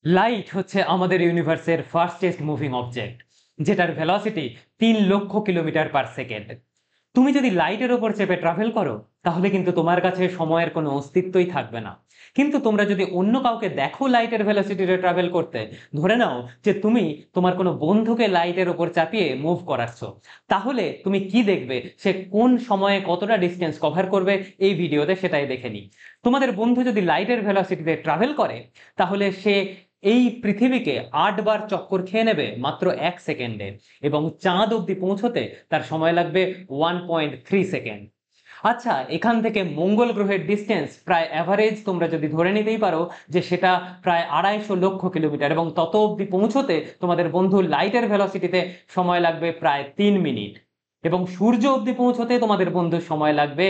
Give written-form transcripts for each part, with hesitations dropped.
Light হচ্ছে আমাদের ইউনিভার্সের ফাস্টেস্ট মুভিং অবজেক্ট, যেটার ভেলোসিটি 3 লক্ষ কিলোমিটার/সেকেন্ড। তুমি যদি লাইটের ওপর চেপে ট্রাভেল করো, তাহলে কিন্তু তোমার কাছে সময়ের কোনো অস্তিত্বই থাকবে না। কিন্তু তোমরা যদি অন্য কাউকে দেখো লাইটের ভেলোসিটিতে ট্রাভেল করতে, ধরে নাও যে তুমি তোমার কোনো বন্ধুকে লাইটের ওপর চাপিয়ে মুভ করাচ্ছ, তাহলে তুমি কি দেখবে? সে কোন সময়ে কতটা ডিস্টেন্স কভার করবে এই ভিডিওতে সেটাই দেখে নিই। তোমাদের বন্ধু যদি লাইটের ভেলোসিটিতে ট্রাভেল করে, তাহলে সে এই পৃথিবীকে 8 বার চক্কর খেয়ে নেবে মাত্র 1 সেকেন্ডে, এবং চাঁদ অবধি পৌঁছতে তার সময় লাগবে 1.3 সেকেন্ড। আচ্ছা, এখান থেকে মঙ্গল গ্রহের ডিস্টেন্স প্রায় অ্যাভারেজ তোমরা যদি ধরে নিতেই পারো যে সেটা প্রায় 250 লক্ষ কিলোমিটার, এবং তত অবধি পৌঁছতে তোমাদের বন্ধু লাইটের ভেলোসিটিতে সময় লাগবে প্রায় 3 মিনিট, এবং সূর্য অবধি পৌঁছতে তোমাদের বন্ধুর সময় লাগবে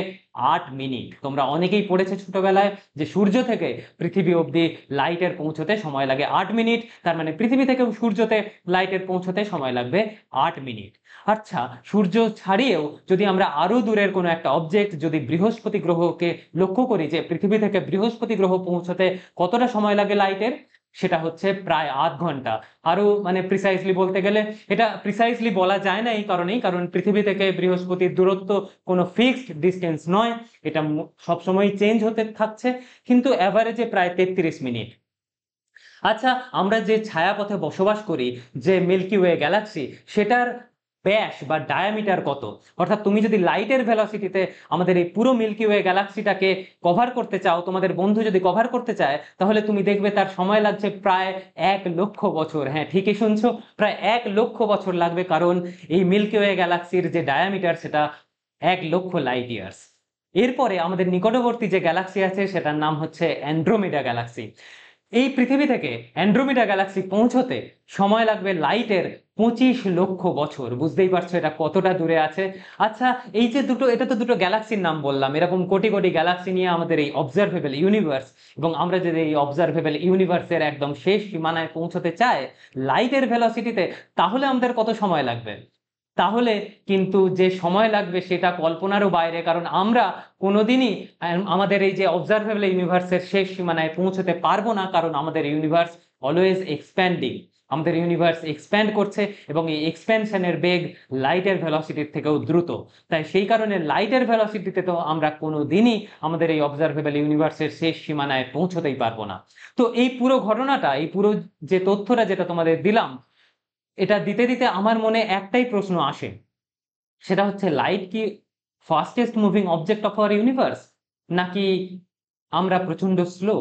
8 মিনিট। তোমরা অনেকেই পড়েছে ছোটবেলায় যে সূর্য থেকে পৃথিবী অবধি লাইটের পৌঁছতে সময় লাগে 8 মিনিট, তার মানে পৃথিবী থেকেও সূর্যতে লাইটের পৌঁছতে সময় লাগবে 8 মিনিট। আচ্ছা, সূর্য ছাড়িয়েও যদি আমরা আরো দূরের কোনো একটা অবজেক্ট, যদি বৃহস্পতি গ্রহকে লক্ষ্য করি যে পৃথিবী থেকে বৃহস্পতি গ্রহ পৌঁছতে কতটা সময় লাগে লাইটের, সেটা হচ্ছে প্রায় আধ ঘন্টা। আরো মানে প্রিসাইসলি বলতে গেলে, এটা প্রিসাইসলি বলা যায় না এই কারণেই, কারণ পৃথিবী থেকে বৃহস্পতির দূরত্ব কোনো ফিক্সড ডিস্টেন্স নয়, এটা সবসময় চেঞ্জ হতে থাকছে, কিন্তু অ্যাভারেজে প্রায় 33 মিনিট। আচ্ছা, আমরা যে ছায়াপথে বসবাস করি, যে মিল্কি ওয়ে গ্যালাক্সি, সেটার ব্যাস বা ডায়ামিটার কত? অর্থাৎ তুমি যদি লাইটের ভেলোসিটিতে আমাদের এই পুরো মিল্কি ওয়ে গ্যালাক্সিটাকে কভার করতে চাও, তোমাদের বন্ধু যদি কভার করতে চায়, তাহলে তুমি দেখবে তার সময় লাগছে প্রায় 1 লক্ষ বছর। হ্যাঁ, ঠিকই শুনছো, প্রায় 1 লক্ষ বছর লাগবে, কারণ এই মিল্কি ওয়ে গ্যালাক্সির যে ডায়ামিটার সেটা 1 লক্ষ লাইট ইয়ার্স। এরপরে আমাদের নিকটবর্তী যে গ্যালাক্সি আছে সেটার নাম হচ্ছে অ্যান্ড্রোমেডা গ্যালাক্সি। এই পৃথিবী থেকে অ্যান্ড্রোমেডা গ্যালাক্সি পৌঁছতে সময় লাগবে লাইটের 25 লক্ষ বছর। বুঝতেই পারছো এটা কতটা দূরে আছে। আচ্ছা, এই যে দুটো, এটা তো দুটো গ্যালাক্সির নাম বললাম, এরকম কোটি কোটি গ্যালাক্সি নিয়ে আমাদের এই অবজারভেবল ইউনিভার্স, এবং আমরা যদি এই অবজারভেবল ইউনিভার্সের একদম শেষ সীমানায় পৌঁছতে চাই লাইটের ভেলোসিটিতে, তাহলে আমাদের কত সময় লাগবে? তাহলে কিন্তু যে সময় লাগবে সেটা কল্পনারও বাইরে, কারণ আমরা কোনোদিনই আমাদের এই যে অবজারভেবল ইউনিভার্সের শেষ সীমানায় পৌঁছতে পারবো না, কারণ আমাদের ইউনিভার্স অলওয়েজ এক্সপ্যান্ডিং। আমাদের ইউনিভার্স এক্সপ্যান্ড করছে, এবং এই এক্সপ্যানশনের বেগ লাইটের ভেলোসিটির থেকেও দ্রুত। তাই সেই কারণে লাইটের ভেলোসিটিতে তো আমরা কোনোদিনই আমাদের এই অবজারভেবল ইউনিভার্সের শেষ সীমানায় পৌঁছতেই পারবো না। তো এই পুরো ঘটনাটা, এই পুরো যে তথ্যটা যেটা তোমাদের দিলাম, এটা দিতে দিতে আমার মনে একটাই প্রশ্ন আসে, সেটা হচ্ছে লাইট কি fastest moving object of our universe, নাকি আমরা প্রচন্ড স্লো?